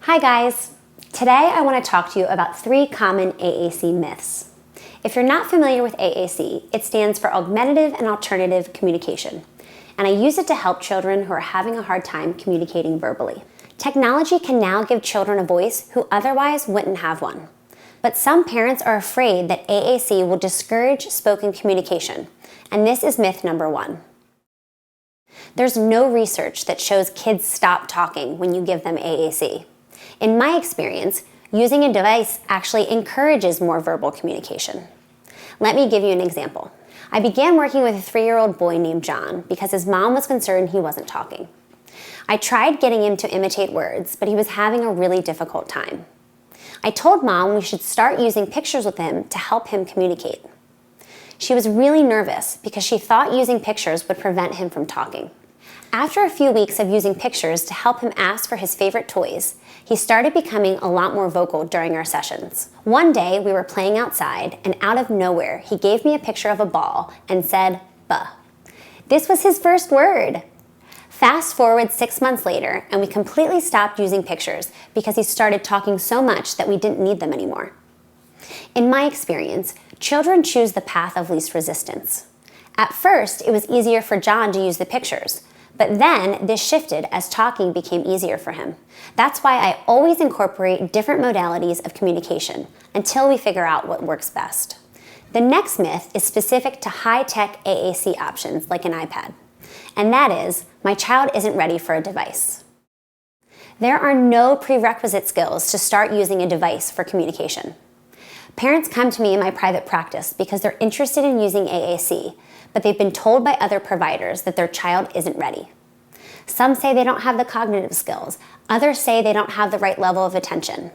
Hi guys! Today I want to talk to you about 3 common AAC myths. If you're not familiar with AAC, it stands for Augmentative and Alternative Communication, and I use it to help children who are having a hard time communicating verbally. Technology can now give children a voice who otherwise wouldn't have one. But some parents are afraid that AAC will discourage spoken communication, and this is myth number 1. There's no research that shows kids stop talking when you give them AAC. In my experience, using a device actually encourages more verbal communication. Let me give you an example. I began working with a 3-year-old boy named John because his mom was concerned he wasn't talking. I tried getting him to imitate words, but he was having a really difficult time. I told Mom we should start using pictures with him to help him communicate. She was really nervous because she thought using pictures would prevent him from talking. After a few weeks of using pictures to help him ask for his favorite toys, he started becoming a lot more vocal during our sessions. One day, we were playing outside, and out of nowhere, he gave me a picture of a ball and said, "buh." This was his first word. Fast forward 6 months later, and we completely stopped using pictures because he started talking so much that we didn't need them anymore. In my experience, children choose the path of least resistance. At first, it was easier for John to use the pictures, but then this shifted as talking became easier for him. That's why I always incorporate different modalities of communication until we figure out what works best. The next myth is specific to high-tech AAC options like an iPad, and that is, my child isn't ready for a device. There are no prerequisite skills to start using a device for communication. Parents come to me in my private practice because they're interested in using AAC, but they've been told by other providers that their child isn't ready. Some say they don't have the cognitive skills. Others say they don't have the right level of attention.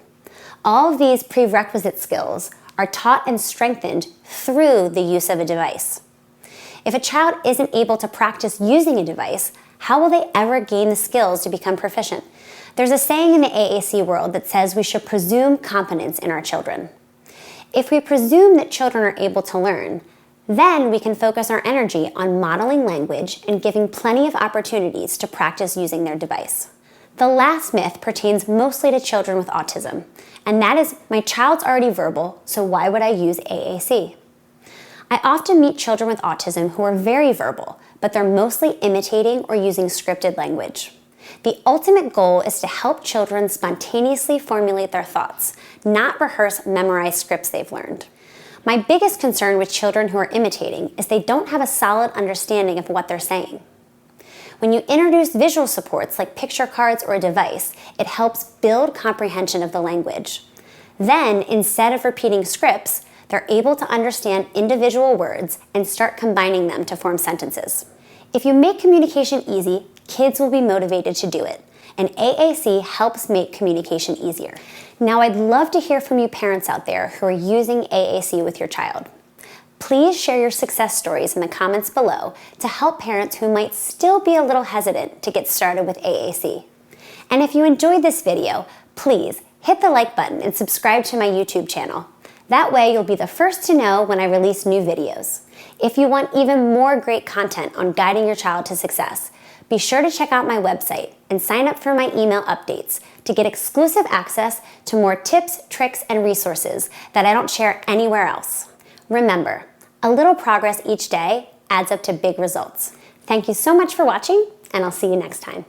All of these prerequisite skills are taught and strengthened through the use of a device. If a child isn't able to practice using a device, how will they ever gain the skills to become proficient? There's a saying in the AAC world that says we should presume competence in our children. If we presume that children are able to learn, then we can focus our energy on modeling language and giving plenty of opportunities to practice using their device. The last myth pertains mostly to children with autism, and that is, my child's already verbal, so why would I use AAC? I often meet children with autism who are very verbal, but they're mostly imitating or using scripted language. The ultimate goal is to help children spontaneously formulate their thoughts, not rehearse memorized scripts they've learned. My biggest concern with children who are imitating is they don't have a solid understanding of what they're saying. When you introduce visual supports like picture cards or a device, it helps build comprehension of the language. Then, instead of repeating scripts, they're able to understand individual words and start combining them to form sentences. If you make communication easy, kids will be motivated to do it, and AAC helps make communication easier. Now, I'd love to hear from you parents out there who are using AAC with your child. Please share your success stories in the comments below to help parents who might still be a little hesitant to get started with AAC. And if you enjoyed this video, please hit the like button and subscribe to my YouTube channel. That way you'll be the first to know when I release new videos. If you want even more great content on guiding your child to success, be sure to check out my website and sign up for my email updates to get exclusive access to more tips, tricks, and resources that I don't share anywhere else. Remember, a little progress each day adds up to big results. Thank you so much for watching, and I'll see you next time.